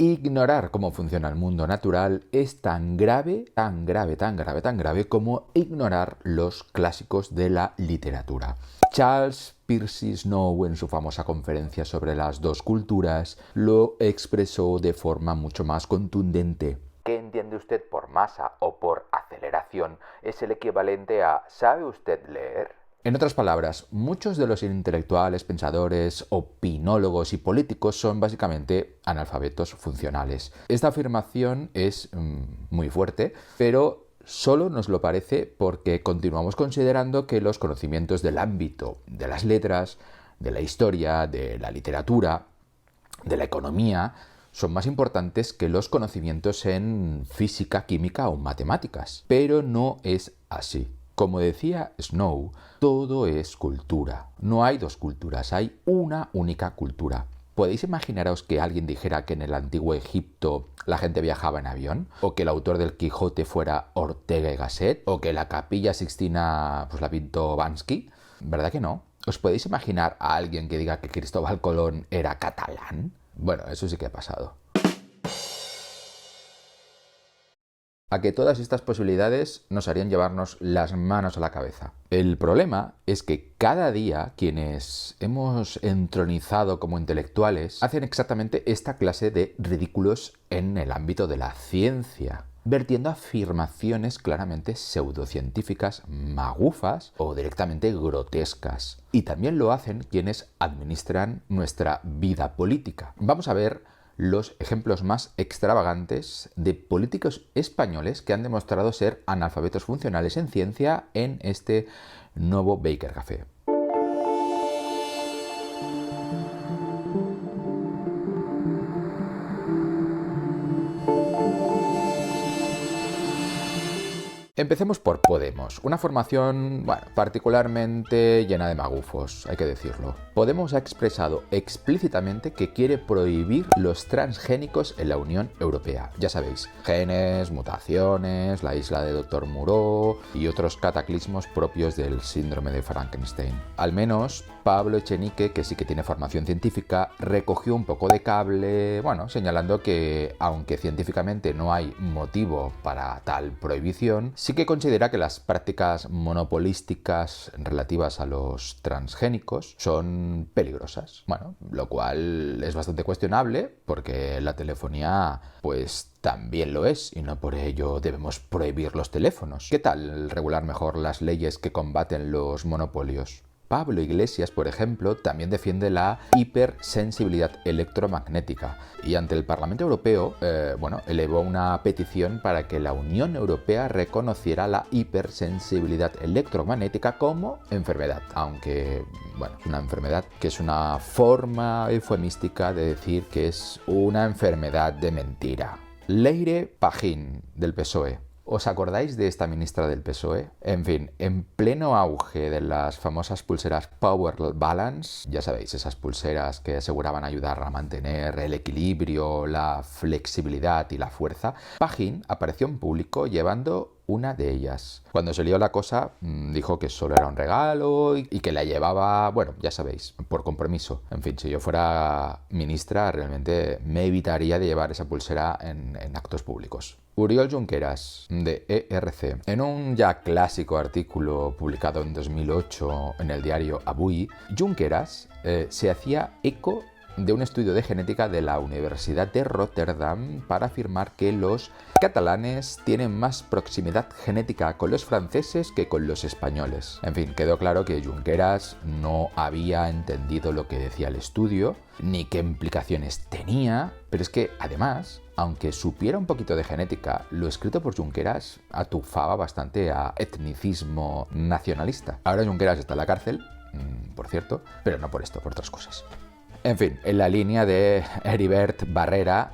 Ignorar cómo funciona el mundo natural es tan grave, tan grave, tan grave, tan grave como ignorar los clásicos de la literatura. Charles Percy Snow, en su famosa conferencia sobre las dos culturas, lo expresó de forma mucho más contundente. ¿Qué entiende usted por masa o por aceleración? Es el equivalente a ¿sabe usted leer? En otras palabras, muchos de los intelectuales, pensadores, opinólogos y políticos son básicamente analfabetos funcionales. Esta afirmación es muy fuerte, pero solo nos lo parece porque continuamos considerando que los conocimientos del ámbito de las letras, de la historia, de la literatura, de la economía, son más importantes que los conocimientos en física, química o matemáticas. Pero no es así. Como decía Snow, todo es cultura. No hay dos culturas, hay una única cultura. ¿Podéis imaginaros que alguien dijera que en el antiguo Egipto la gente viajaba en avión? ¿O que el autor del Quijote fuera Ortega y Gasset? ¿O que la Capilla Sixtina pues la pintó Banksy? ¿Verdad que no? ¿Os podéis imaginar a alguien que diga que Cristóbal Colón era catalán? Bueno, eso sí que ha pasado. A que todas estas posibilidades nos harían llevarnos las manos a la cabeza. El problema es que cada día quienes hemos entronizado como intelectuales hacen exactamente esta clase de ridículos en el ámbito de la ciencia, vertiendo afirmaciones claramente pseudocientíficas, magufas o directamente grotescas. Y también lo hacen quienes administran nuestra vida política. Vamos a ver los ejemplos más extravagantes de políticos españoles que han demostrado ser analfabetos funcionales en ciencia en este nuevo Baker Café. Empecemos por Podemos, una formación, particularmente llena de magufos, hay que decirlo. Podemos ha expresado explícitamente que quiere prohibir los transgénicos en la Unión Europea. Ya sabéis, genes, mutaciones, la isla de Dr. Moreau y otros cataclismos propios del síndrome de Frankenstein. Al menos Pablo Echenique, que sí que tiene formación científica, recogió un poco de cable, señalando que, aunque científicamente no hay motivo para tal prohibición, sí que considera que las prácticas monopolísticas relativas a los transgénicos son peligrosas. Lo cual es bastante cuestionable porque la telefonía, pues también lo es y no por ello debemos prohibir los teléfonos. ¿Qué tal regular mejor las leyes que combaten los monopolios? Pablo Iglesias, por ejemplo, también defiende la hipersensibilidad electromagnética y ante el Parlamento Europeo, elevó una petición para que la Unión Europea reconociera la hipersensibilidad electromagnética como enfermedad, aunque, una enfermedad que es una forma eufemística de decir que es una enfermedad de mentira. Leire Pajín, del PSOE. ¿Os acordáis de esta ministra del PSOE? En fin, en pleno auge de las famosas pulseras Power Balance, ya sabéis, esas pulseras que aseguraban ayudar a mantener el equilibrio, la flexibilidad y la fuerza, Pajín apareció en público llevando una de ellas. Cuando se lió la cosa, dijo que solo era un regalo y que la llevaba, ya sabéis, por compromiso. En fin, si yo fuera ministra, realmente me evitaría de llevar esa pulsera en actos públicos. Oriol Junqueras, de ERC, en un ya clásico artículo publicado en 2008 en el diario Avui, Junqueras se hacía eco de un estudio de genética de la Universidad de Rotterdam para afirmar que los catalanes tienen más proximidad genética con los franceses que con los españoles. En fin, quedó claro que Junqueras no había entendido lo que decía el estudio, ni qué implicaciones tenía, pero es que, además, aunque supiera un poquito de genética, lo escrito por Junqueras atufaba bastante a etnicismo nacionalista. Ahora Junqueras está en la cárcel, por cierto, pero no por esto, por otras cosas. En fin, en la línea de Heribert Barrera,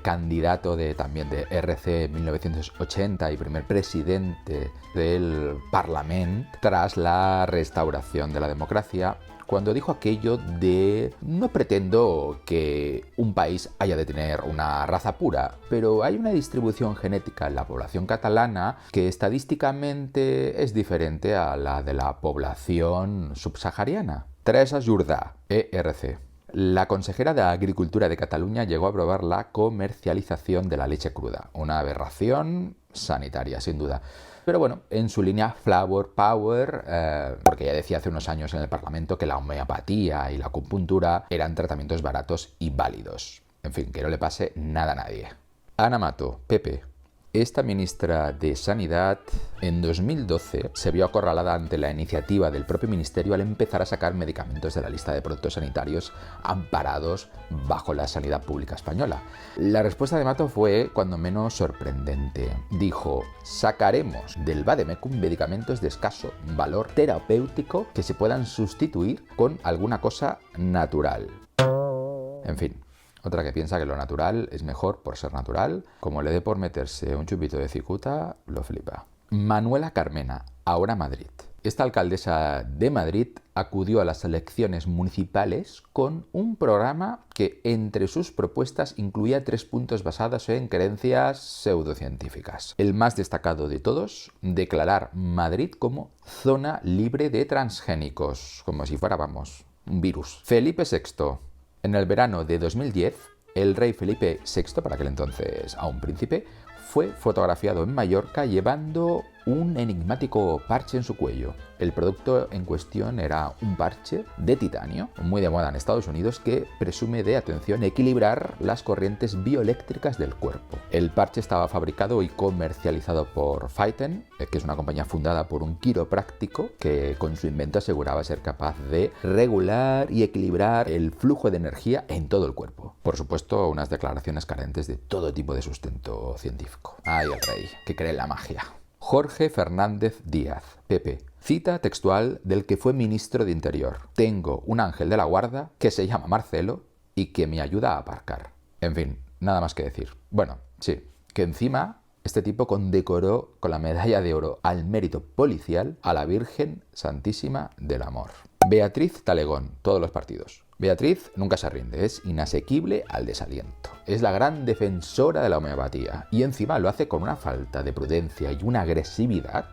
candidato también de RC 1980 y primer presidente del Parlament tras la restauración de la democracia, cuando dijo aquello de no pretendo que un país haya de tener una raza pura, pero hay una distribución genética en la población catalana que estadísticamente es diferente a la de la población subsahariana. Teresa Jordà, ERC. La consejera de Agricultura de Cataluña llegó a aprobar la comercialización de la leche cruda, una aberración sanitaria, sin duda. Pero bueno, en su línea Flower Power, porque ya decía hace unos años en el Parlamento que la homeopatía y la acupuntura eran tratamientos baratos y válidos. En fin, que no le pase nada a nadie. Ana Mato, Pepe. Esta ministra de Sanidad en 2012 se vio acorralada ante la iniciativa del propio ministerio al empezar a sacar medicamentos de la lista de productos sanitarios amparados bajo la sanidad pública española. La respuesta de Mato fue cuando menos sorprendente. Dijo: sacaremos del vademecum medicamentos de escaso valor terapéutico que se puedan sustituir con alguna cosa natural. En fin. Otra que piensa que lo natural es mejor por ser natural, como le dé por meterse un chupito de cicuta, lo flipa. Manuela Carmena, ahora Madrid. Esta alcaldesa de Madrid acudió a las elecciones municipales con un programa que entre sus propuestas incluía 3 puntos basados en creencias pseudocientíficas. El más destacado de todos, declarar Madrid como zona libre de transgénicos, como si fuera, vamos, un virus. Felipe VI. En el verano de 2010, el rey Felipe VI, para aquel entonces aún príncipe, fue fotografiado en Mallorca llevando un enigmático parche en su cuello. El producto en cuestión era un parche de titanio, muy de moda en Estados Unidos, que presume de, atención, equilibrar las corrientes bioeléctricas del cuerpo. El parche estaba fabricado y comercializado por Phyten, que es una compañía fundada por un quiropráctico que con su invento aseguraba ser capaz de regular y equilibrar el flujo de energía en todo el cuerpo. Por supuesto, unas declaraciones carentes de todo tipo de sustento científico. ¡Ay, el rey, que cree en la magia! Jorge Fernández Díaz, Pepe. Cita textual del que fue ministro de Interior. Tengo un ángel de la guarda que se llama Marcelo y que me ayuda a aparcar. En fin, nada más que decir. Bueno, sí, que encima este tipo condecoró con la medalla de oro al mérito policial a la Virgen Santísima del Amor. Beatriz Talegón, todos los partidos. Beatriz nunca se rinde, es inasequible al desaliento. Es la gran defensora de la homeopatía y encima lo hace con una falta de prudencia y una agresividad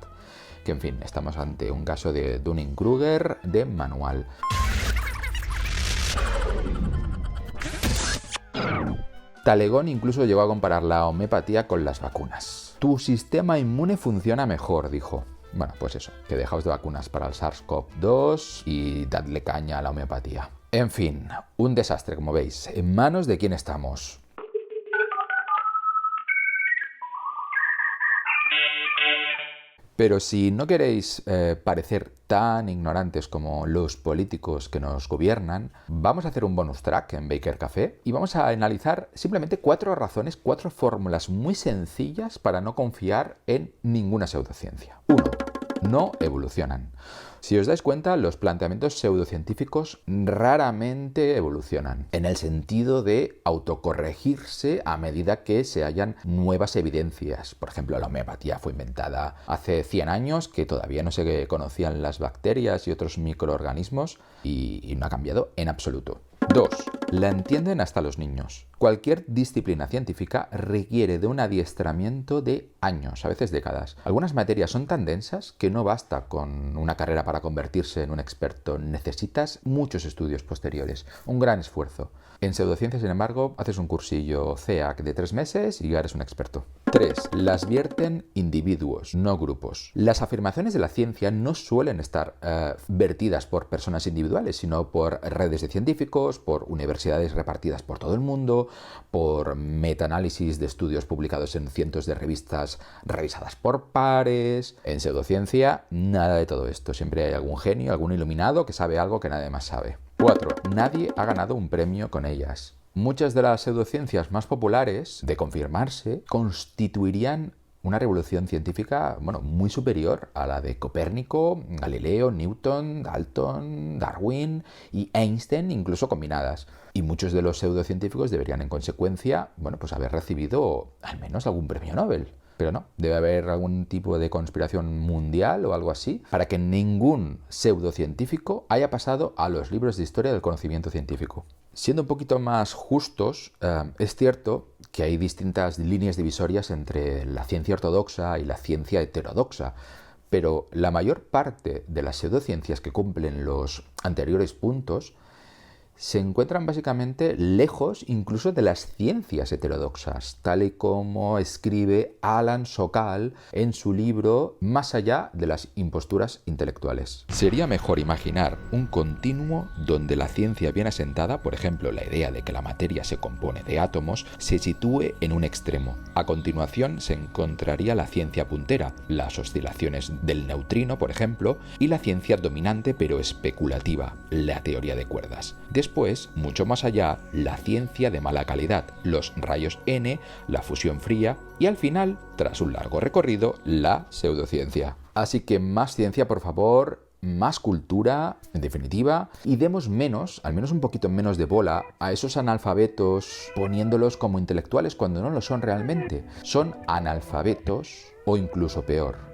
que, en fin, estamos ante un caso de Dunning-Kruger de manual. Talegón incluso llegó a comparar la homeopatía con las vacunas. Tu sistema inmune funciona mejor, dijo. Bueno, pues eso, que dejaos de vacunas para el SARS-CoV-2 y dadle caña a la homeopatía. En fin, un desastre, como veis. ¿En manos de quién estamos? Pero si no queréis parecer tan ignorantes como los políticos que nos gobiernan, vamos a hacer un bonus track en Baker Café y vamos a analizar simplemente 4 razones, 4 fórmulas muy sencillas para no confiar en ninguna pseudociencia. 1. No evolucionan. Si os dais cuenta, los planteamientos pseudocientíficos raramente evolucionan, en el sentido de autocorregirse a medida que se hallan nuevas evidencias. Por ejemplo, la homeopatía fue inventada hace 100 años, que todavía no se conocían las bacterias y otros microorganismos, y no ha cambiado en absoluto. 2. La entienden hasta los niños. Cualquier disciplina científica requiere de un adiestramiento de años, a veces décadas. Algunas materias son tan densas que no basta con una carrera para convertirse en un experto. Necesitas muchos estudios posteriores, un gran esfuerzo. En pseudociencias, sin embargo, haces un cursillo CEAC de 3 meses y ya eres un experto. 3. Las vierten individuos, no grupos. Las afirmaciones de la ciencia no suelen estar vertidas por personas individuales, sino por redes de científicos, por universidades repartidas por todo el mundo, por metaanálisis de estudios publicados en cientos de revistas revisadas por pares. En pseudociencia, nada de todo esto. Siempre hay algún genio, algún iluminado que sabe algo que nadie más sabe. 4. Nadie ha ganado un premio con ellas. Muchas de las pseudociencias más populares, de confirmarse, constituirían una revolución científica, muy superior a la de Copérnico, Galileo, Newton, Dalton, Darwin y Einstein, incluso combinadas. Y muchos de los pseudocientíficos deberían, en consecuencia, haber recibido al menos algún premio Nobel. Pero no, debe haber algún tipo de conspiración mundial o algo así para que ningún pseudocientífico haya pasado a los libros de historia del conocimiento científico. Siendo un poquito más justos, es cierto que hay distintas líneas divisorias entre la ciencia ortodoxa y la ciencia heterodoxa, pero la mayor parte de las pseudociencias que cumplen los anteriores puntos se encuentran básicamente lejos incluso de las ciencias heterodoxas, tal y como escribe Alan Sokal en su libro Más allá de las imposturas intelectuales. Sería mejor imaginar un continuo donde la ciencia bien asentada, por ejemplo la idea de que la materia se compone de átomos, se sitúe en un extremo. A continuación se encontraría la ciencia puntera, las oscilaciones del neutrino, por ejemplo, y la ciencia dominante pero especulativa, la teoría de cuerdas. Después, mucho más allá, la ciencia de mala calidad, los rayos N, la fusión fría y al final, tras un largo recorrido, la pseudociencia. Así que más ciencia, por favor, más cultura, en definitiva, y demos menos, al menos un poquito menos de bola a esos analfabetos poniéndolos como intelectuales cuando no lo son realmente. Son analfabetos o incluso peor.